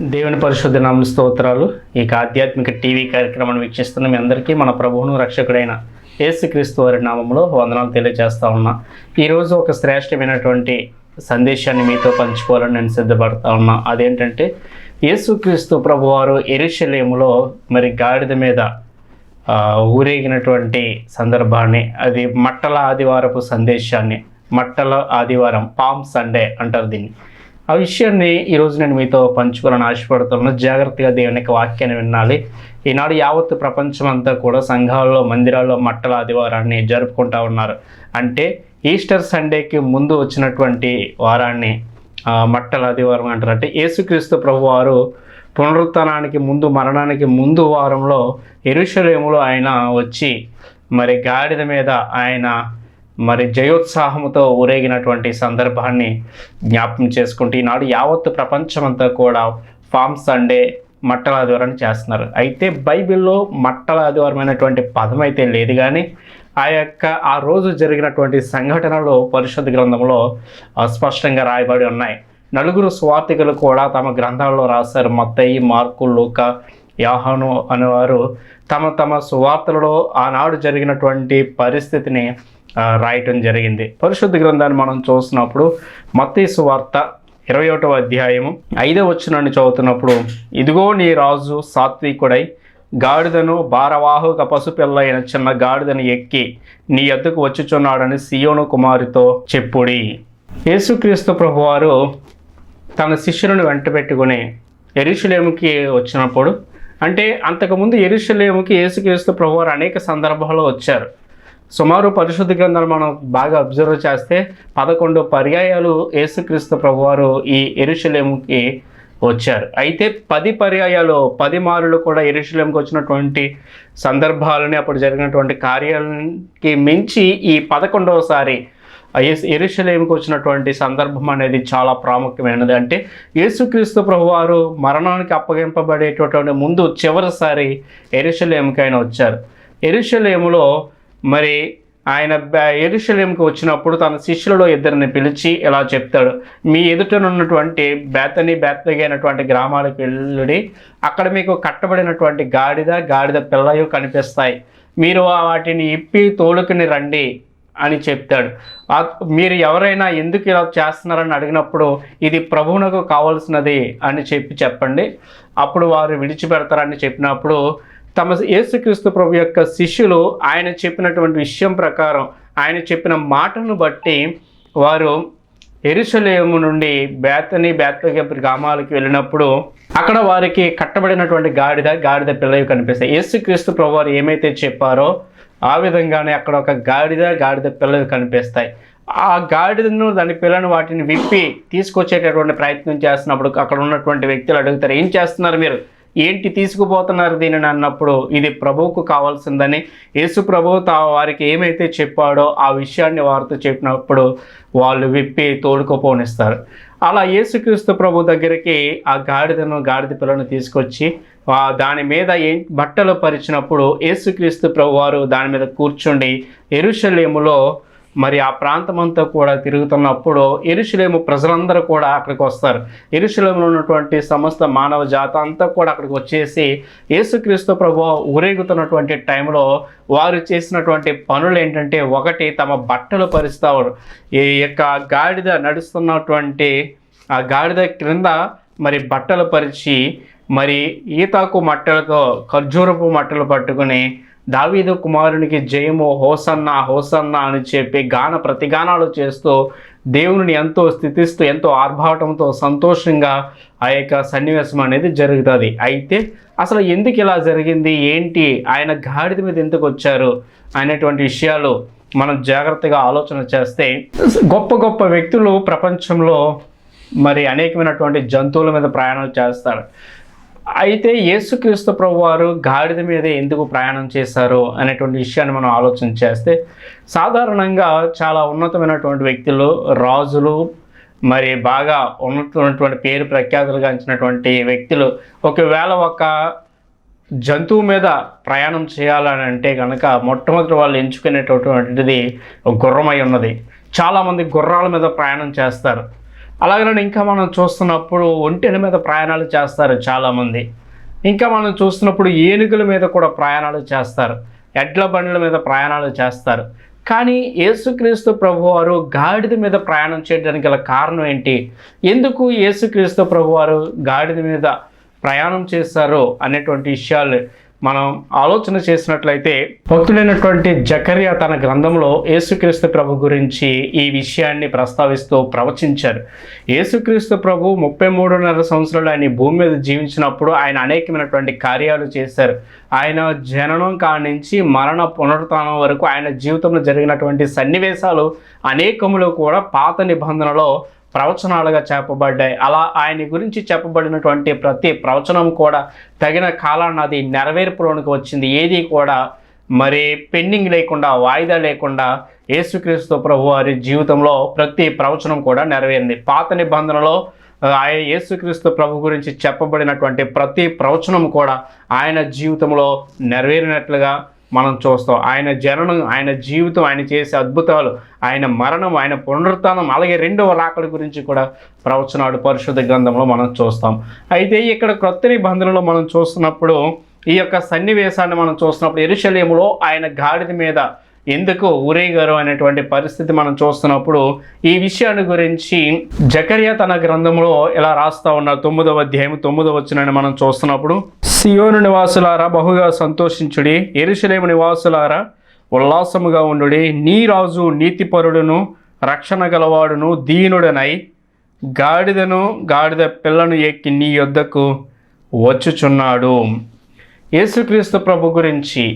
దేవుని పరిశుద్ధ నామ స్తోత్రాలు. ఈ ఆధ్యాత్మిక టీవీ కార్యక్రమాన్ని వీక్షిస్తున్న మీ అందరికీ మన ప్రభువును రక్షకుడైన యేసుక్రీస్తు వారి నామంలో వందనాలు తెలియజేస్తా ఉన్నా. ఈరోజు ఒక శ్రేష్టమైనటువంటి సందేశాన్ని మీతో పంచుకోవాలని నేను సిద్ధపడతా ఉన్నా. అదేంటంటే యేసుక్రీస్తు ప్రభువారు యెరూషలేములో మరి గాడిద మీద ఊరేగినటువంటి సందర్భాన్ని, అది మట్టల ఆదివారపు సందేశాన్ని, మట్టల ఆదివారం, పామ్ సండే అంటారు దీన్ని. ఆ విషయాన్ని ఈరోజు నేను మీతో పంచుకోవాలని ఆశపడుతున్నాను. జాగ్రత్తగా దేవుని యొక్క వాక్యాన్ని వినాలి. ఈనాడు యావత్తు ప్రపంచం అంతా కూడా సంఘాల్లో, మందిరాల్లో మట్టల ఆదివారాన్ని జరుపుకుంటూ ఉన్నారు. అంటే ఈస్టర్ సండేకి ముందు వచ్చినటువంటి వారాన్ని మట్టల ఆదివారం అంటారు. అంటే యేసుక్రీస్తు ప్రభువారు పునరుత్థానానికి ముందు, మరణానికి ముందు వారంలో యెరూషలేములో ఆయన వచ్చి మరి గాడిద మీద ఆయన మరి జయోత్సాహంతో ఊరేగినటువంటి సందర్భాన్ని జ్ఞాపకం చేసుకుంటూ ఈనాడు యావత్తు ప్రపంచమంతా కూడా పామ్ సండే, మట్టల ఆదివారాన్ని చేస్తున్నారు. అయితే బైబిల్లో మట్టల ఆదివారమైనటువంటి పదం అయితే లేదు, కానీ ఆ రోజు జరిగినటువంటి సంఘటనలు పరిశుద్ధ గ్రంథంలో స్పష్టంగా రాయబడి ఉన్నాయి. నలుగురు సువార్తికులు కూడా తమ గ్రంథాల్లో రాశారు. మత్తయి, మార్కు, లూకా, యోహాను అనేవారు తమ సువార్తలలో ఆనాడు జరిగినటువంటి పరిస్థితిని రాయటం జరిగింది. పరిశుద్ధ గ్రంథాన్ని మనం చూసినప్పుడు మత్తయి సువార్త 21వ అధ్యాయము 5వ వచనాన్ని చదువుతున్నప్పుడు, ఇదిగో నీ రాజు సాత్వికుడై గాడిదను, భారవాహక పశుపిల్ల అయిన చిన్న గాడిదను ఎక్కి నీ యొద్దకు వచ్చుచున్నాడని సియోను కుమారితో చెప్పుడి. యేసుక్రీస్తు ప్రభువారు తన శిష్యులను వెంట పెట్టుకుని యెరూషలేముకి వచ్చినప్పుడు, అంటే అంతకుముందు యెరూషలేముకి యేసుక్రీస్తు ప్రభువారు అనేక సందర్భాల్లో వచ్చారు. సుమారు పరిశుద్ధ గ్రంథాలు మనం బాగా అబ్జర్వ్ చేస్తే 11 పర్యాయాలు యేసుక్రీస్తు ప్రభువారు ఈ యెరూషలేముకి వచ్చారు. అయితే 10 పర్యాయాలు, 10 మారులు కూడా యెరూషలేముకి వచ్చినటువంటి సందర్భాలని, అప్పుడు జరిగినటువంటి కార్యాలకి మించి ఈ 11వసారి యెరూషలేముకి వచ్చినటువంటి సందర్భం అనేది చాలా ప్రాముఖ్యమైనది. అంటే యేసుక్రీస్తు ప్రభువారు మరణానికి అప్పగింపబడేటటువంటి ముందు చివరిసారి యెరూషలేముకి ఆయన వచ్చారు. యెరూషలేములో మరి ఆయన యెరూషలేముకి వచ్చినప్పుడు తన శిష్యులలో 2 పిలిచి ఇలా చెప్తాడు, మీ ఎదుటనున్నటువంటి బేత్ఫగే అయినటువంటి గ్రామాలకు వెళ్ళి అక్కడ మీకు కట్టబడినటువంటి గాడిద పిల్లయు కనిపిస్తాయి, మీరు వాటిని ఇప్పి తోలుకుని రండి అని చెప్తాడు. మీరు ఎవరైనా ఎందుకు ఇలా చేస్తున్నారని అడిగినప్పుడు, ఇది ప్రభువునకు కావాల్సినది అని చెప్పండి, అప్పుడు వారు విడిచిపెడతారని చెప్పినప్పుడు తమ యేసుక్రీస్తు ప్రభు యొక్క శిష్యులు ఆయన చెప్పినటువంటి విషయం ప్రకారం, ఆయన చెప్పిన మాటను బట్టి వారు యెరూషలేము నుండి బేత్ఫగే గ్రామాలకు వెళ్ళినప్పుడు అక్కడ వారికి కట్టబడినటువంటి గాడిద పిల్లలు కనిపిస్తాయి. యేసుక్రీస్తు ప్రభు వారు ఏమైతే చెప్పారో ఆ విధంగానే అక్కడ ఒక గాడిద పిల్లలు కనిపిస్తాయి. ఆ గాడిదను, దాని పిల్లను వాటిని విప్పి తీసుకొచ్చేటటువంటి ప్రయత్నం చేస్తున్నప్పుడు అక్కడ ఉన్నటువంటి వ్యక్తులు అడుగుతారు, ఏం చేస్తున్నారు మీరు, ఏంటి తీసుకుపోతున్నారు దీనిని అన్నప్పుడు, ఇది ప్రభువుకు కావాల్సిందని యేసు ప్రభువు వారికి ఏమైతే చెప్పాడో ఆ విషయాన్ని వారితో చెప్పినప్పుడు వాళ్ళు విప్పి తోడుకోపోనిస్తారు. అలా యేసుక్రీస్తు ప్రభు దగ్గరికి ఆ గాడిద పిల్లను తీసుకొచ్చి దాని మీద బట్టలు పరిచినప్పుడు యేసుక్రీస్తు ప్రభు వారు దాని మీద కూర్చుండి యెరూషలేములో మరి ఆ ప్రాంతమంతా కూడా తిరుగుతున్నప్పుడు యెరూషలేము ప్రజలందరూ కూడా అక్కడికి వస్తారు. యెరూషలేములో ఉన్నటువంటి సమస్త మానవ జాతి అంతా కూడా అక్కడికి వచ్చేసి యేసుక్రీస్తు ప్రభు ఊరేగుతున్నటువంటి టైంలో వారు చేసినటువంటి పనులు ఏంటంటే, ఒకటి తమ బట్టలు పరుస్తారు. ఈ యొక్క గాడిద నడుస్తున్నటువంటి ఆ గాడిద క్రింద మరి బట్టలు పరిచి, మరి ఈతాకు మట్టలతో, ఖర్జూరపు మట్టలు పట్టుకుని దావీదు కుమారునికి జయము, హోసన్నా హోసన్నా అని చెప్పి ప్రతిగానాలు చేస్తూ దేవుని ఎంతో స్తుతిస్తూ, ఎంతో ఆర్భాటంతో, సంతోషంగా ఆ యొక్క సన్నివేశం అనేది జరుగుతుంది. అయితే అసలు ఎందుకు ఇలా జరిగింది, ఏంటి, ఆయన గాడిద మీద ఎందుకు వచ్చారు అనేటువంటి విషయాలు మనం జాగ్రత్తగా ఆలోచన చేస్తే, గొప్ప వ్యక్తులు ప్రపంచంలో మరి అనేకమైనటువంటి జంతువుల మీద ప్రయాణాలు చేస్తారు. అయితే యేసుక్రీస్తు ప్రభువారు గాడిద మీద ఎందుకు ప్రయాణం చేశారు అనేటువంటి విషయాన్ని మనం ఆలోచన చేస్తే, సాధారణంగా చాలా ఉన్నతమైనటువంటి వ్యక్తులు, రాజులు, మరి బాగా ఉన్నటువంటి పేరు ప్రఖ్యాతులు గాంచినటువంటి వ్యక్తులు ఒకవేళ ఒక జంతువు మీద ప్రయాణం చేయాలని అంటే కనుక మొట్టమొదటి వాళ్ళు ఎంచుకునేటటువంటిది గుర్రమై ఉన్నది. చాలామంది గుర్రాల మీద ప్రయాణం చేస్తారు. అలాగనే ఇంకా మనం చూస్తున్నప్పుడు ఒంటెల మీద ప్రయాణాలు చేస్తారు చాలామంది. ఇంకా మనం చూస్తున్నప్పుడు ఏనుగుల మీద కూడా ప్రయాణాలు చేస్తారు, ఎడ్ల బండ్ల మీద ప్రయాణాలు చేస్తారు. కానీ యేసుక్రీస్తు ప్రభువారు గాడిద మీద ప్రయాణం చేయడానికి గల కారణం ఏంటి? ఎందుకు యేసుక్రీస్తు ప్రభువారు గాడిద మీద ప్రయాణం చేశారు అనేటువంటి విషయాలు మనం ఆలోచన చేసినట్లయితే, భక్తుడైనటువంటి జకర్యా తన గ్రంథంలో యేసుక్రీస్తు ప్రభు గురించి ఈ విషయాన్ని ప్రస్తావిస్తూ ప్రవచించారు. యేసుక్రీస్తు ప్రభు 33.5 సంవత్సరాలు ఆయన భూమి మీద జీవించినప్పుడు ఆయన అనేకమైనటువంటి కార్యాలు చేశారు. ఆయన జననం కానించి మరణ పునరుత్థానం వరకు ఆయన జీవితంలో జరిగినటువంటి సన్నివేశాలు అనేకములు కూడా పాత నిబంధనలో ప్రవచనాలుగా చెప్పబడ్డాయి. అలా ఆయన గురించి చెప్పబడినటువంటి ప్రతి ప్రవచనం కూడా తగిన కాలాన్ని అది నెరవేర్పులోనికి వచ్చింది. ఏది కూడా మరి పెండింగ్ లేకుండా, వాయిదా లేకుండా యేసుక్రీస్తు ప్రభు వారి జీవితంలో ప్రతి ప్రవచనం కూడా నెరవేరింది. పాత నిబంధనలో ఆయన యేసుక్రీస్తు ప్రభు గురించి చెప్పబడినటువంటి ప్రతి ప్రవచనం కూడా ఆయన జీవితంలో నెరవేరినట్లుగా మనం చూస్తాం. ఆయన జననం, ఆయన జీవితం, ఆయన చేసే అద్భుతాలు, ఆయన మరణం, ఆయన పునరుత్థానం, అలాగే రెండవ రాకడ గురించి కూడా ప్రవచనాలు పరిశుద్ధ గ్రంథంలో మనం చూస్తాం. అయితే ఇక్కడ క్రొత్త నిబంధనలో మనం చూస్తున్నప్పుడు ఈ యొక్క సన్నివేశాన్ని మనం చూస్తున్నప్పుడు యెరూషలేములో ఆయన గాడిద మీద ఎందుకు ఊరేగారు అనేటువంటి పరిస్థితి మనం చూస్తున్నప్పుడు ఈ విషయాన్ని గురించి జకర్యా తన గ్రంథంలో ఇలా రాస్తా ఉన్న 9వ అధ్యాయం 9వ వచనాన్ని మనం చూస్తున్నప్పుడు, సియోను నివాసులారా బహుగా సంతోషించుడి, యెరూషలేము నివాసులారా ఉల్లాసముగా ఉండుడి. నీ రాజు నీతిపరుడును రక్షణ గలవాడును దీనుడనై గాడిదను గాడిద పిల్లను ఎక్కి నీ యొద్దకు వచ్చుచున్నాడు. యేసుక్రీస్తు ప్రభు గురించి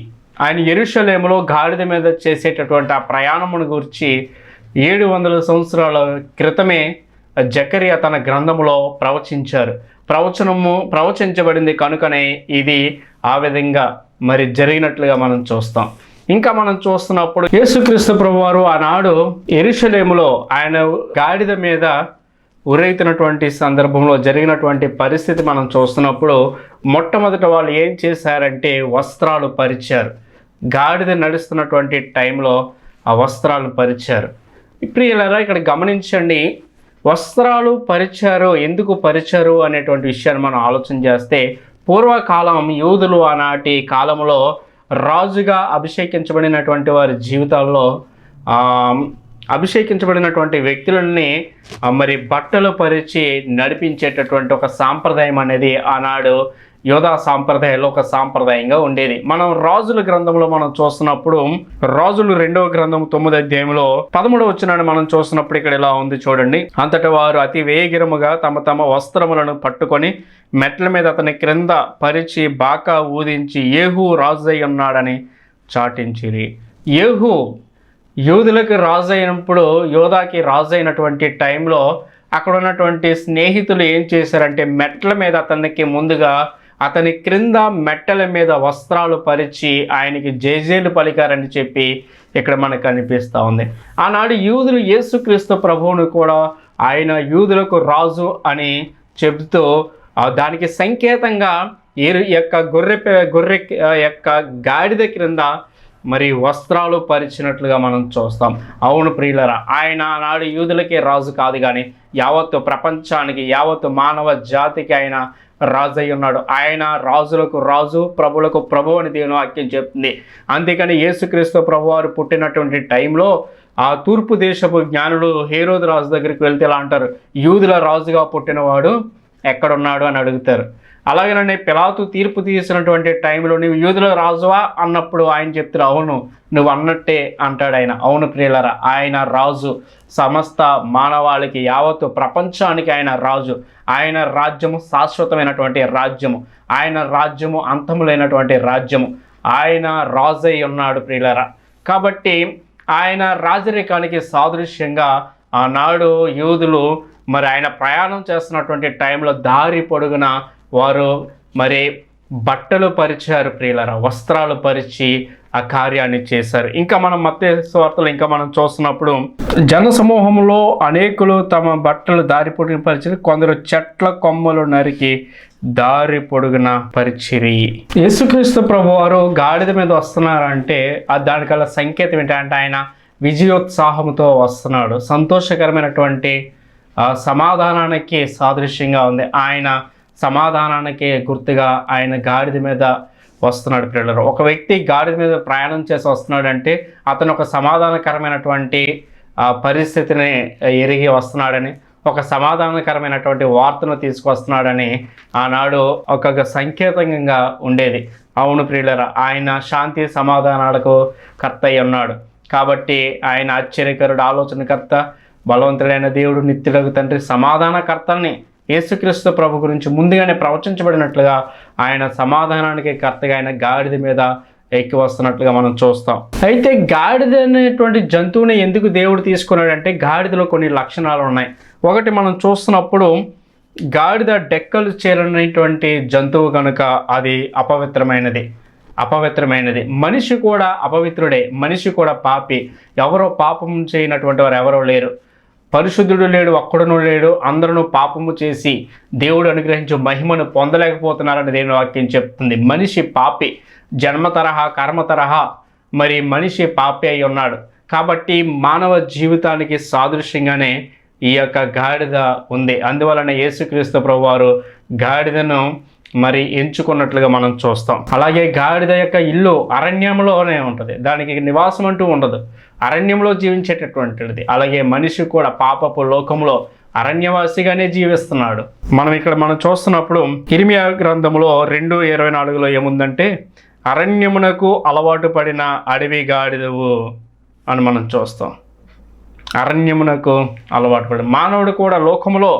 ఆయన యెరూషలేములో గాడిద మీద చేసేటటువంటి ఆ ప్రయాణమును గురించి 700 సంవత్సరాల క్రితమే జకర్యా తన గ్రంథంలో ప్రవచించారు. ప్రవచించబడింది కనుకనే ఇది ఆ విధంగా మరి జరిగినట్లుగా మనం చూస్తాం. ఇంకా మనం చూస్తున్నప్పుడు యేసుక్రీస్తు ప్రభువారు ఆనాడు యెరూషలేములో ఆయన గాడిద మీద ఊరేగుతున్నటువంటి సందర్భంలో జరిగినటువంటి పరిస్థితి మనం చూస్తున్నప్పుడు మొట్టమొదట వాళ్ళు ఏం చేశారంటే వస్త్రాలు పరిచారు. గాడిద నడుస్తున్నటువంటి టైంలో ఆ వస్త్రాలను పరిచారు. ప్రియులారా, ఇక్కడ గమనించండి, వస్త్రాలు పరిచారు, ఎందుకు పరిచారు అనేటువంటి విషయాన్ని మనం ఆలోచన చేస్తే, పూర్వకాలం యూదులు ఆనాటి కాలంలో రాజుగా అభిషేకించబడినటువంటి వారి జీవితాల్లో అభిషేకించబడినటువంటి వ్యక్తులని మరి బట్టలు పరిచి నడిపించేటటువంటి ఒక సాంప్రదాయం అనేది ఆనాడు యోధా సాంప్రదాయంలో ఒక సాంప్రదాయంగా ఉండేది. మనం రాజుల గ్రంథంలో మనం చూస్తున్నప్పుడు రాజులు 2వ గ్రంథం 9వ అధ్యాయంలో 13వ వచనాన్ని మనం చూస్తున్నప్పుడు ఇక్కడ ఇలా ఉంది చూడండి. అంతటా వారు అతి వేగిరముగా తమ తమ వస్త్రములను పట్టుకొని మెట్ల మీద అతని క్రింద పరిచి బాకా ఊదించి యేహూ రాజు అయి ఉన్నాడని చాటించిరి. యేహూ యూదులకు రాజు అయినప్పుడు, యోధాకి రాజు అయినటువంటి టైంలో అక్కడ ఉన్నటువంటి స్నేహితులు ఏం చేశారంటే మెట్ల మీద అతనికి ముందుగా అతని క్రింద మెట్టల మీద వస్త్రాలు పరిచి ఆయనకి జేజేలు పలికారని చెప్పి ఇక్కడ మనకు కనిపిస్తూ ఉంది. ఆనాడు యూదులు యేసుక్రీస్తు ప్రభువును కూడా ఆయన యూదులకు రాజు అని చెబుతూ దానికి సంకేతంగా గొర్రె యొక్క గాడిద క్రింద మరి వస్త్రాలు పరిచినట్లుగా మనం చూస్తాం. అవును ప్రియులరా, ఆయన ఆనాడు యూదులకే రాజు కాదు కానీ యావత్తు ప్రపంచానికి, యావత్తు మానవ జాతికి ఆయన రాజు అయి ఉన్నాడు. ఆయన రాజులకు రాజు, ప్రభులకు ప్రభు అని దేవుని వాక్యం చెప్తుంది. అందుకని యేసుక్రీస్తు ప్రభువారు పుట్టినటువంటి టైంలో ఆ తూర్పు దేశపు జ్ఞానులు హేరోదు రాజు దగ్గరికి వెళ్తే ఇలా అంటారు, యూదుల రాజుగా పుట్టినవాడు ఎక్కడున్నాడు అని అడుగుతారు. అలాగేనండి పిలాతు తీర్పు తీసినటువంటి టైంలో నువ్వు యూదుల రాజువా అన్నప్పుడు ఆయన చెప్తారు, అవును నువ్వు అన్నట్టే అంటాడు ఆయన. అవును ప్రియులరా, ఆయన రాజు, సమస్త మానవాళికి, యావత్తు ప్రపంచానికి ఆయన రాజు. ఆయన రాజ్యము శాశ్వతమైనటువంటి రాజ్యము, ఆయన రాజ్యము అంతము లేనటువంటి రాజ్యము. ఆయన రాజు అయి ఉన్నాడు ప్రియులరా. కాబట్టి ఆయన రాజరికానికి సాదృశ్యంగా ఆనాడు యూదులు మరి ఆయన ప్రయాణం చేస్తున్నటువంటి టైంలో దారి పొడుగున వారు మరి బట్టలు పరిచారు ప్రియులరా, వస్త్రాలు పరిచి ఆ కార్యాన్ని చేశారు. ఇంకా మనం మత్తయి సువార్తలో ఇంకా మనం చూస్తున్నప్పుడు జన సమూహంలో అనేకులు తమ బట్టలు దారి పొడుగున పరిచి, కొందరు చెట్ల కొమ్మలు నరికి దారి పొడుగున పరిచిరి. యేసుక్రీస్తు ప్రభువారు గాడిద మీద వస్తున్నారంటే దానికల్లా సంకేతం ఏంటంటే ఆయన విజయోత్సాహంతో వస్తున్నాడు, సంతోషకరమైనటువంటి సమాధానానికి సాదృశ్యంగా ఉంది. ఆయన సమాధానానికి గుర్తుగా ఆయన గాడిద మీద వస్తున్నాడు. పిల్లలు, ఒక వ్యక్తి గాడిద మీద ప్రయాణం చేసి వస్తున్నాడంటే అతను ఒక సమాధానకరమైనటువంటి పరిస్థితిని ఎరిగి వస్తున్నాడని, ఒక సమాధానకరమైనటువంటి వార్తను తీసుకొస్తున్నాడని ఆనాడు ఒక సంకేతంగా ఉండేది. అవును ప్రియులరా, ఆయన శాంతి సమాధానాలకు కర్త అయి ఉన్నాడు. కాబట్టి ఆయన ఆశ్చర్యకరుడు, ఆలోచనకర్త, బలవంతుడైన దేవుడు, నిత్యుడగు తండ్రి, సమాధానకర్తని యేసుక్రీస్తు ప్రభు గురించి ముందుగానే ప్రవచించబడినట్లుగా ఆయన సమాధానానికి కర్తగా ఆయన గాడిద మీద ఎక్కి వస్తున్నట్లుగా మనం చూస్తాం. అయితే గాడిద అనేటువంటి జంతువుని ఎందుకు దేవుడు తీసుకున్నాడంటే గాడిదలో కొన్ని లక్షణాలు ఉన్నాయి. ఒకటి, మనం చూస్తున్నప్పుడు గాడిద డెక్కలు చేరనటువంటి జంతువు కనుక అది అపవిత్రమైనది. మనిషి కూడా అపవిత్రుడే, మనిషి కూడా పాపి. ఎవరో పాపం చేయనటువంటి వారు ఎవరో లేరు. పరిశుద్ధుడు లేడు, ఒక్కడును లేడు. అందరూ పాపము చేసి దేవుడు అనుగ్రహించే మహిమను పొందలేకపోతున్నారని దేవుని వాక్యం చెప్తుంది. మనిషి పాపి, జన్మ తరహా, కర్మ తరహా మరి మనిషి పాపి అయి ఉన్నాడు. కాబట్టి మానవ జీవితానికి సాదృశ్యంగానే ఈ యొక్క గాడిద ఉంది. అందువలన యేసుక్రీస్తు ప్రభువారు గాడిదను మరి ఎంచుకున్నట్లుగా మనం చూస్తాం. అలాగే గాడిద యొక్క ఇల్లు అరణ్యంలోనే ఉంటుంది, దానికి నివాసం అంటూ ఉండదు, అరణ్యంలో జీవించేటటువంటిది. అలాగే మనిషి కూడా పాపపు లోకంలో అరణ్యవాసిగానే జీవిస్తున్నాడు. మనం చూస్తున్నప్పుడు ఇర్మియా గ్రంథంలో 2:24 ఏముందంటే, అరణ్యమునకు అలవాటు పడిన అడవి గాడిదవు అని మనం చూస్తాం. అరణ్యమునకు అలవాటు పడి మానవుడు కూడా లోకములో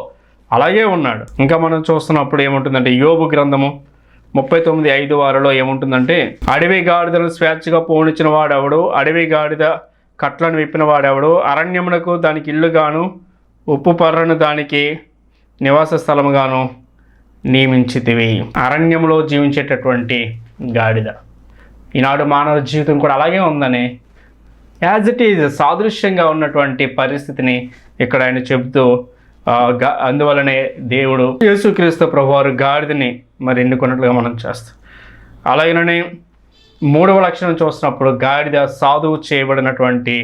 అలాగే ఉన్నాడు. ఇంకా మనం చూస్తున్నప్పుడు ఏముంటుందంటే, యోబు గ్రంథము 39:5 ఏముంటుందంటే, అడవి గాడిదను స్వేచ్ఛగా పోనిచ్చిన వాడెవడు, అడవి గాడిద కట్లను విప్పిన వాడెవడు, అరణ్యమునకు దానికి ఇల్లుగాను, ఉప్పు పర్రను దానికి నివాస స్థలముగాను నియమించితివి. అరణ్యంలో జీవించేటటువంటి గాడిద. ఈనాడు మానవ జీవితం కూడా అలాగే ఉందని, యాజ్ ఇట్ ఈజ్ సాదృశ్యంగా ఉన్నటువంటి పరిస్థితిని ఇక్కడ ఆయన చెబుతూ, అందువలనే దేవుడు యేసుక్రీస్తు ప్రభువారు గాడిదని మరి ఎన్నుకున్నట్లుగా మనం చేస్తాం. అలాగనే 3వ లక్షణం చూసినప్పుడు గాడిద సాధువు చేయబడినటువంటి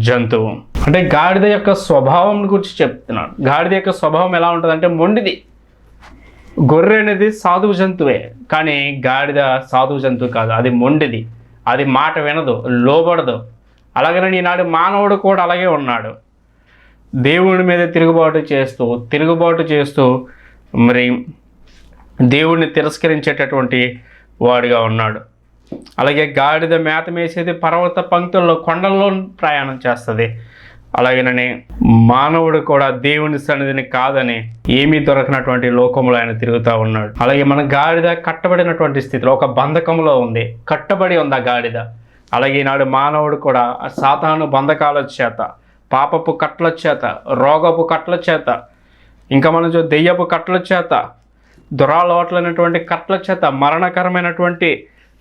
జంతువు. అంటే గాడిద యొక్క స్వభావం గురించి చెప్తున్నాడు. గాడిద యొక్క స్వభావం ఎలా ఉంటుందంటే మొండిది. గొర్రె అనేది సాధువు జంతువే, కానీ గాడిద సాధువు జంతువు కాదు, అది మొండిది, అది మాట వినదు, లోబడదు. అలాగనే ఈనాడు మానవుడు కూడా అలాగే ఉన్నాడు. దేవుడి మీద తిరుగుబాటు చేస్తూ మరి దేవుడిని తిరస్కరించేటటువంటి వాడిగా ఉన్నాడు. అలాగే గాడిద మేత మేసేది పర్వత పంక్తుల్లో, కొండల్లో ప్రయాణం చేస్తుంది. అలాగేనని మానవుడు కూడా దేవుని సన్నిధిని కాదని ఏమీ దొరకనటువంటి లోకంలో ఆయన తిరుగుతూ ఉన్నాడు. అలాగే మన గాడిద కట్టబడినటువంటి స్థితిలో ఒక బంధకంలో ఉంది, కట్టబడి ఉంది ఆ గాడిద. అలాగే ఈనాడు మానవుడు కూడా సాతాను బంధకాల చేత, పాపపు కట్ల చేత, రోగపు కట్ల చేత, ఇంకా మనం దెయ్యపు కట్ల చేత, దురాలవాట్లైనటువంటి కట్ల చేత, మరణకరమైనటువంటి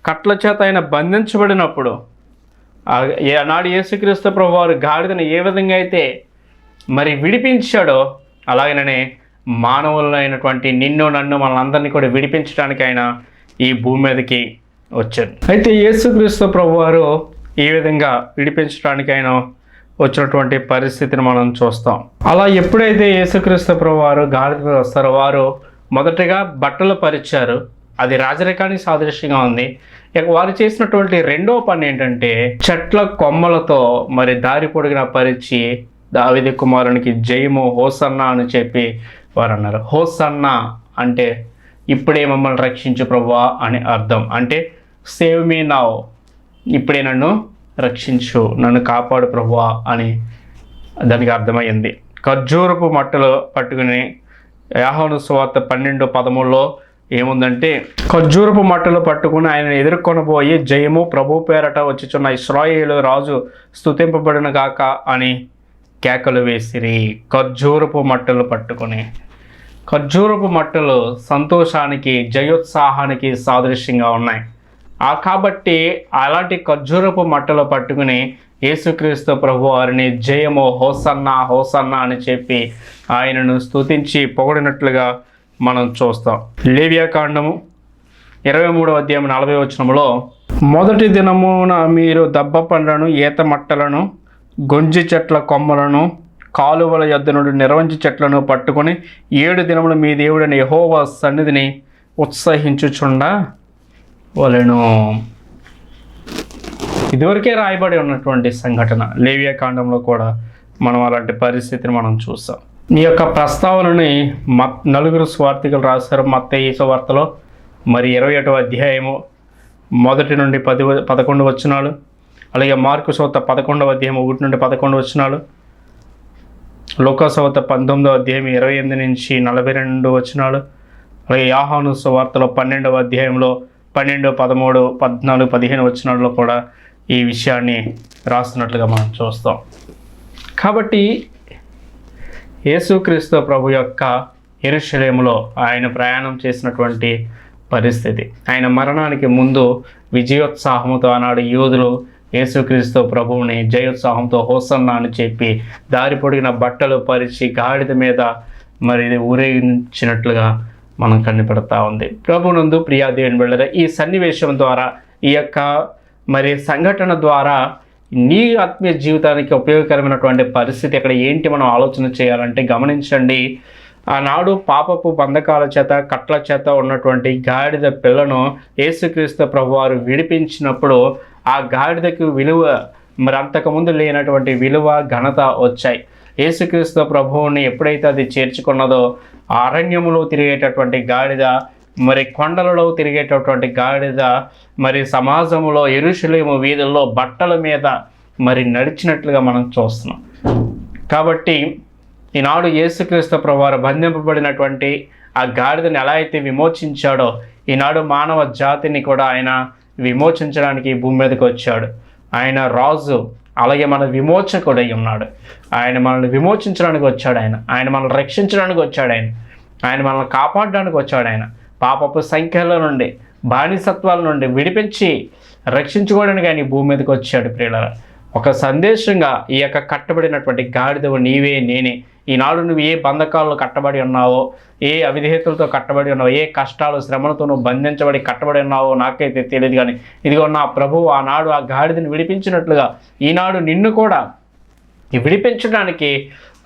కట్ల చేత ఆయన బంధించబడినప్పుడు ఆనాడు యేసుక్రీస్తు ప్రభువారు గాడిదను ఏ విధంగా అయితే మరి విడిపించాడో, అలాగనే మానవులైనటువంటి నిన్ను నన్ను మనందరినీ కూడా విడిపించడానికి ఆయన ఈ భూమి మీదకి వచ్చాడు. అయితే యేసుక్రీస్తు ప్రభువారు ఈ విధంగా విడిపించడానికి ఆయన వచ్చినటువంటి పరిస్థితిని మనం చూస్తాం. అలా ఎప్పుడైతే యేసుక్రీస్తు ప్రభువారు గాడిద మీద వస్తారో, వారు మొదటగా బట్టలు పరిచారు. అది రాజరికానికి సాదృశ్యంగా ఉంది. ఇక వారు చేసినటువంటి రెండో పని ఏంటంటే, చెట్ల కొమ్మలతో మరి దారి పొడిగిన పరిచి దావీదు కుమారునికి జయము హోసన్నా అని చెప్పి వారు అన్నారు. హోసన్నా అంటే ఇప్పుడే మమ్మల్ని రక్షించు ప్రభువా అని అర్థం. అంటే సేవ్ మీ నౌ, ఇప్పుడే నన్ను రక్షించు, నన్ను కాపాడు ప్రభువా అని దానికి అర్థమైంది. ఖర్జూరపు మట్టలు పట్టుకుని యోహాను సువార్త 12:13 ఏముందంటే, ఖర్జూరపు మట్టలు పట్టుకుని ఆయన ఎదుర్కొనబోయి జయము ప్రభు పేరట వచ్చుచున్న ఇశ్రాయేలు రాజు స్తుతింపబడిన గాక అని కేకలు వేసిరి. ఖర్జూరపు మట్టలు పట్టుకుని, ఖర్జూరపు మట్టలు సంతోషానికి, జయోత్సాహానికి సాదృశ్యంగా ఉన్నాయి. కాబట్టి అలాంటి ఖర్జూరపు మట్టలు పట్టుకుని యేసుక్రీస్తు ప్రభు వారిని జయము హోసన్నా హోసన్నా అని చెప్పి ఆయనను స్తుతించి పొగిడినట్లుగా మనం చూస్తాం. లేవియాకాండము 23:40 మొదటి దినమున మీరు దబ్బ పండ్లను, ఈత మట్టలను, గొంజి చెట్ల కొమ్మలను కాలువల యొద్ద నుండి నిర్వంచి చెట్లను పట్టుకొని 7 దినములు మీ దేవుడైన యెహోవా సన్నిధిని ఉత్సహించుచుండ వలెను. ఇదివరకే రాయబడి ఉన్నటువంటి సంఘటన. లేవియా కాండంలో కూడా మనం అలాంటి పరిస్థితిని మనం చూసాం. ఈ యొక్క ప్రస్తావనని నలుగురు స్వార్థికులు రాశారు. మత్తయి సువార్తలో మరి 21వ అధ్యాయము 1 నుండి 11 వచనాలు, అలాగే మార్కు సువార్త 11వ అధ్యాయం 1 నుండి 11 వచనాలు, లూకా సువార్త 19వ అధ్యాయం 28 నుంచి 42 వచనాలు, అలాగే యోహాను సువార్తలో 12వ అధ్యాయంలో 12, 13, 14, 15 వచనాల్లో కూడా ఈ విషయాన్ని రాస్తున్నట్లుగా మనం చూస్తాం. కాబట్టి యేసుక్రీస్తు ప్రభు యొక్క యెరూషలేములో ఆయన ప్రయాణం చేసినటువంటి పరిస్థితి, ఆయన మరణానికి ముందు విజయోత్సాహంతో ఆనాడు యూదులు యేసుక్రీస్తు ప్రభువుని జయోత్సాహంతో హోసన్నా అని చెప్పి దారి పొడిగిన బట్టలు పరిచి గాడిద మీద మరి ఊరేగించినట్లుగా మనం కనిపెడతా ఉంది. ప్రభునందు ప్రియా దేవుని బిడ్డలారా, ఈ సన్నివేశం ద్వారా, ఈ యొక్క మరి సంఘటన ద్వారా నీ ఆత్మీయ జీవితానికి ఉపయోగకరమైనటువంటి పరిస్థితి ఇక్కడ ఏంటి మనం ఆలోచన చేయాలంటే గమనించండి. ఆనాడు పాపపు బంధకాల చేత కట్ల చేత ఉన్నటువంటి గాడిద పిల్లను యేసుక్రీస్తు ప్రభువారు విడిపించినప్పుడు ఆ గాడిదకు విలువ మరి అంతకుముందు లేనటువంటి విలువ ఘనత వచ్చాయి. యేసుక్రీస్తు ప్రభువుని ఎప్పుడైతే అది చేర్చుకున్నదో అరణ్యములో తిరిగేటటువంటి గాడిద, మరి కొండలలో తిరిగేటటువంటి గాడిద, మరి సమాజంలో యెరూషలేము వీధుల్లో బట్టల మీద మరి నడిచినట్లుగా మనం చూస్తున్నాం. కాబట్టి ఈనాడు యేసుక్రీస్తు ప్రభువారు బంధింపబడినటువంటి ఆ గాడిదని ఎలా అయితే విమోచించాడో ఈనాడు మానవ జాతిని కూడా ఆయన విమోచించడానికి భూమి మీదకి వచ్చాడు. ఆయన రాజు, అలాగే మన విమోచకుడై ఉన్నాడు. ఆయన మనల్ని విమోచించడానికి వచ్చాడు. ఆయన మనల్ని రక్షించడానికి వచ్చాడు. ఆయన మనల్ని కాపాడడానికి వచ్చాడు. ఆయన పాపపు సంఖ్యల నుండి, బానిసత్వాల నుండి విడిపించి రక్షించుకోవడానికి ఆయన భూమి మీదకి వచ్చాడు. ప్రియులారా, ఒక సందేశంగా ఈ యొక్క కట్టబడినటువంటి గాడిదవు నీవే నేనే. ఈనాడు నువ్వు ఏ బంధకాల్లో కట్టబడి ఉన్నావో, ఏ అవిధేయతలతో కట్టబడి ఉన్నావో, ఏ కష్టాలు శ్రమలతో నువ్వు బంధించబడి కట్టబడి ఉన్నావో నాకైతే తెలియదు. కానీ ఇదిగో నా ప్రభువు ఆనాడు ఆ గాడిదని విడిపించినట్లుగా ఈనాడు నిన్ను కూడా విడిపించడానికి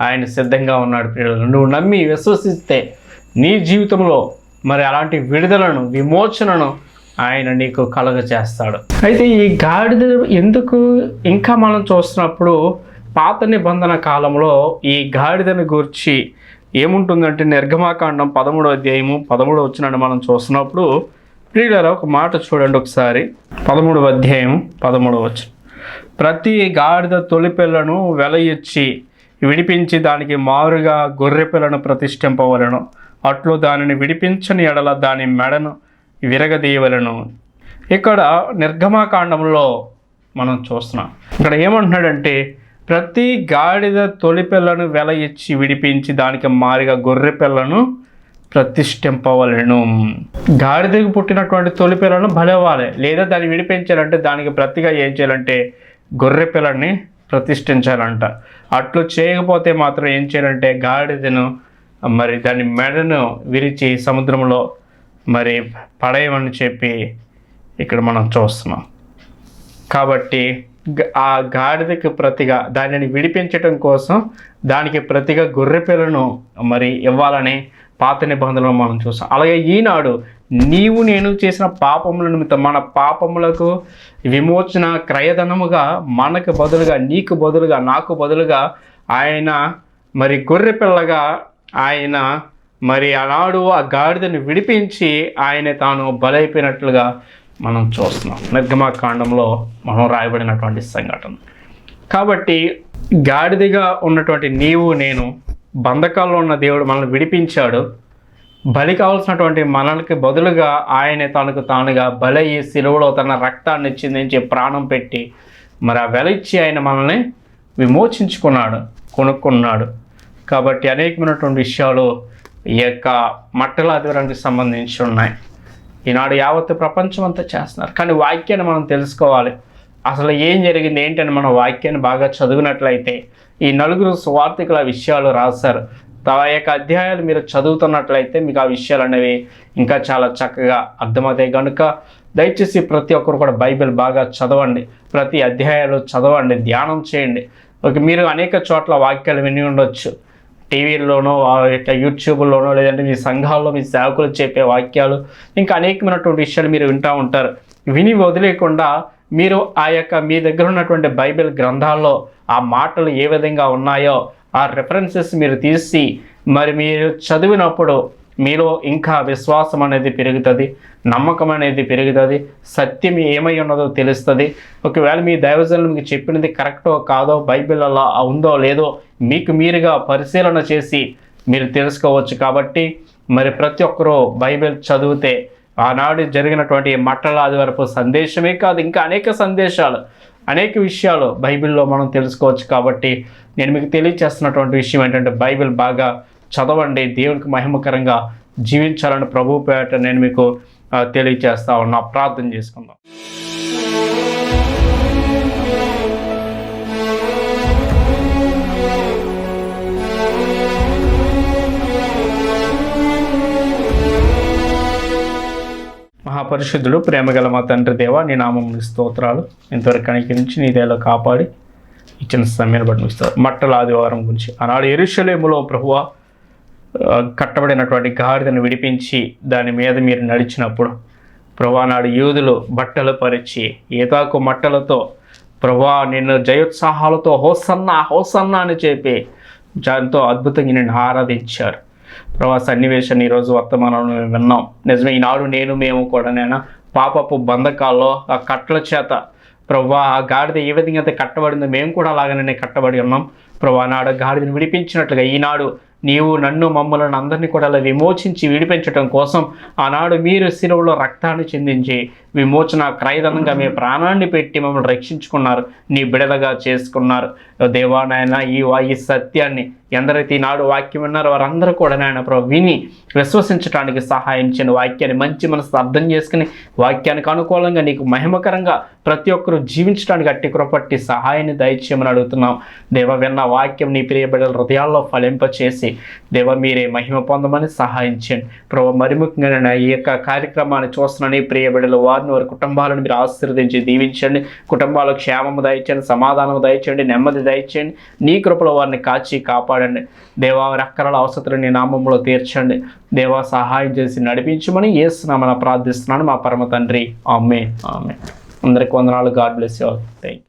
ఆయన సిద్ధంగా ఉన్నాడు. నువ్వు నమ్మి విశ్వసిస్తే నీ జీవితంలో మరి అలాంటి విడుదలను, విమోచనను ఆయన నీకు కలుగజేస్తాడు. అయితే ఈ గాడిద ఎందుకు ఇంకా మనం చూస్తున్నప్పుడు పాత నిబంధన కాలంలో ఈ గాడిదను గూర్చి ఏముంటుందంటే నిర్గమాకాండం 13వ అధ్యాయము 13వ వచనాన్ని మనం చూస్తున్నప్పుడు ప్రియులారా ఒక మాట చూడండి ఒకసారి. 13వ అధ్యాయం 13వ వచనం, ప్రతి గాడిద తొలిపిల్లను వెల ఇచ్చి విడిపించి దానికి మారుగా గొర్రె పిల్లను ప్రతిష్ఠింపవలను, అట్లు దానిని విడిపించని ఎడల దాని మెడను విరగదీయవలను. ఇక్కడ నిర్గమాకాండంలో మనం చూస్తున్నాం. ఇక్కడ ఏమంటున్నాడంటే ప్రతి గాడిద తొలిపిల్లను వెల ఇచ్చి విడిపించి దానికి మారిగా గొర్రె పిల్లను ప్రతిష్ఠింపవలను. గాడిదకు పుట్టినటువంటి తొలిపిల్లను బలవ్వాలి, లేదా దాన్ని విడిపించాలంటే దానికి ప్రతిగా ఏం చేయాలంటే గొర్రె పిల్లని ప్రతిష్ఠించాలంట. అట్లు చేయకపోతే మాత్రం ఏం చేయాలంటే గాడిదను మరి దాని మెడను విరిచి సముద్రంలో మరి పడేయమని చెప్పి ఇక్కడ మనం చూస్తున్నాం. కాబట్టి ఆ గాడిదకి ప్రతిగా దానిని విడిపించటం కోసం దానికి ప్రతిగా గొర్రె పిల్లను మరి ఇవ్వాలని పాత నిబంధనలు మనం చూస్తాం. అలాగే ఈనాడు నీవు నేను చేసిన పాపముల నిమిత్తం మన పాపములకు విమోచన క్రయధనముగా మనకు బదులుగా, నీకు బదులుగా, నాకు బదులుగా ఆయన మరి గొర్రె పిల్లగా ఆయన మరి ఆనాడు ఆ గాడిదను విడిపించి ఆయన తాను బలైపోయినట్లుగా మనం చూస్తున్నాం. నిర్గమాకాండంలో మనం రాయబడినటువంటి సంఘటన. కాబట్టి గాడిదగా ఉన్నటువంటి నీవు నేను బంధకాల్లో ఉన్న దేవుడు మనల్ని విడిపించాడు. బలి కావాల్సినటువంటి మనకి బదులుగా ఆయన తనకు తానుగా బలయ్యి సిలువలో తన రక్తాన్ని చిందించి ప్రాణం పెట్టి మరి ఆ వెల ఇచ్చి ఆయన మనల్ని విమోచించుకున్నాడు, కొనుక్కున్నాడు. కాబట్టి అనేకమైనటువంటి విషయాలు ఈ యొక్క మట్టల ఆదివారానికి సంబంధించి ఉన్నాయి. ఈనాడు యావత్ ప్రపంచం అంతా చేస్తున్నారు. కానీ వాక్యాన్ని మనం తెలుసుకోవాలి. అసలు ఏం జరిగింది ఏంటని మనం వాక్యాన్ని బాగా చదివినట్లయితే ఈ నలుగురు సువార్థికుల విషయాలు రాశారు. ఆ యొక్క అధ్యాయాలు మీరు చదువుతున్నట్లయితే మీకు ఆ విషయాలు అనేవి ఇంకా చాలా చక్కగా అర్థమవుతాయి. కనుక దయచేసి ప్రతి ఒక్కరు కూడా బైబిల్ బాగా చదవండి, ప్రతి అధ్యాయాలు చదవండి, ధ్యానం చేయండి. ఓకే, మీరు అనేక చోట్ల వాక్యాలు విని ఉండొచ్చు, టీవీల్లోనో యూట్యూబ్లోనో, లేదంటే మీ సంఘాల్లో మీ సేవకులు చెప్పే వాక్యాలు, ఇంకా అనేకమైనటువంటి విషయాలు మీరు వింటూ ఉంటారు. విని వదిలేకుండా మీరు ఆ యొక్క మీ దగ్గర ఉన్నటువంటి బైబిల్ గ్రంథాల్లో ఆ మాటలు ఏ విధంగా ఉన్నాయో ఆ రెఫరెన్సెస్ మీరు తీసి మరి మీరు చదివినప్పుడు మీలో ఇంకా విశ్వాసం అనేది పెరుగుతుంది, నమ్మకం అనేది పెరుగుతుంది, సత్యం ఏమై ఉన్నదో తెలుస్తుంది. ఒకవేళ మీ దైవజనులు మీకు చెప్పినది కరెక్టో కాదో, బైబిల్ అలా ఉందో లేదో మీకు మీరుగా పరిశీలన చేసి మీరు తెలుసుకోవచ్చు. కాబట్టి మరి ప్రతి ఒక్కరూ బైబిల్ చదివితే ఆనాడు జరిగినటువంటి మట్టల ఆదివారపు సందేశమే కాదు, ఇంకా అనేక సందేశాలు, అనేక విషయాలు బైబిల్లో మనం తెలుసుకోవచ్చు. కాబట్టి నేను మీకు తెలియచేస్తున్నటువంటి విషయం ఏంటంటే బైబిల్ బాగా చదవండి, దేవునికి మహిమకరంగా జీవించాలని ప్రభు పేట నేను మీకు తెలియచేస్తా ఉన్నా. ప్రార్థన చేసుకుందాం. మహాపరిశుద్ధుడు ప్రేమగల మా తండ్రి దేవా, నీ నామం స్తోత్రాలు. ఇంతవరకు కనికరించి నీ దేలో కాపాడి ఇచ్చిన సమయాన్ని బట్టి ఇస్తారు. మట్టల ఆదివారం గురించి ఆనాడు యెరూషలేములో ప్రభువా కట్టబడినటువంటి గాడిదను విడిపించి దాని మీద మీరు నడిచినప్పుడు ప్రభువా నాడు యూదులు బట్టలు పరిచి ఏతాకు మట్టలతో ప్రభువా నిన్ను జయోత్సాహాలతో హోసన్నా హోసన్నా అని చెప్పి దాంతో అద్భుతంగా నిన్ను ఆరాధించారు. ప్రభా సన్నివేశాన్ని ఈరోజు వర్తమానంలో విన్నాం. నిజమే, ఈనాడు మేము కూడా నేను పాపపు బంధకాల్లో ఆ కట్టల చేత ప్రభా ఆ గాడిద ఏ విధంగా అయితే కట్టబడిందో మేము కూడా అలాగనే కట్టబడి ఉన్నాం. ప్రభా నాడు గాడిదని విడిపించినట్లుగా ఈనాడు నీవు నన్ను మమ్మల్ని అందరినీ కూడా అలా విమోచించి విడిపించడం కోసం ఆనాడు మీరు శిలువలో రక్తాన్ని చిందించి విమోచన క్రయధనంగా మీ ప్రాణాన్ని పెట్టి మమ్మల్ని రక్షించుకున్నారు, నీ బిడదగా చేసుకున్నారు. దేవా నాయన ఈ సత్యాన్ని ఎందరైతే ఈనాడు వాక్యం విన్నారో వారందరూ కూడా నాయన ప్రభు విని విశ్వసించడానికి సహాయం చేయని, వాక్యాన్ని మంచి మనసు అర్థం చేసుకుని వాక్యానికి అనుకూలంగా నీకు మహిమకరంగా ప్రతి ఒక్కరూ జీవించడానికి అట్టి కృపట్టి సహాయాన్ని దయచేయమని అడుగుతున్నాం. దేవ విన్న వాక్యం నీ ప్రియ బిడ్డల హృదయాల్లో ఫలింపచేసి దేవ మీరే మహిమ పొందమని సహాయం చేయండి. ప్రభు మరి ముఖ్యంగా ఈ యొక్క కార్యక్రమాన్ని చూస్తున్న నీ ప్రియ బిడ్డలు వారిని వారి కుటుంబాలను మీరు ఆశీర్వదించి దీవించండి. కుటుంబాలకు క్షేమము దయచేయండి, సమాధానము దయచేయండి, నెమ్మది దయచేయండి. నీ కృపలో వారిని కాచి కాపాడండి. దేవా రకరకాల అవసరాలు నీ నామంలో తీర్చండి. దేవా సహాయం చేసి నడిపించమని యేసునామమున ప్రార్థిస్తున్నాను మా పరమ తండ్రి. ఆమేన్. అందరికి వందనాలు. God bless you all. Thank you.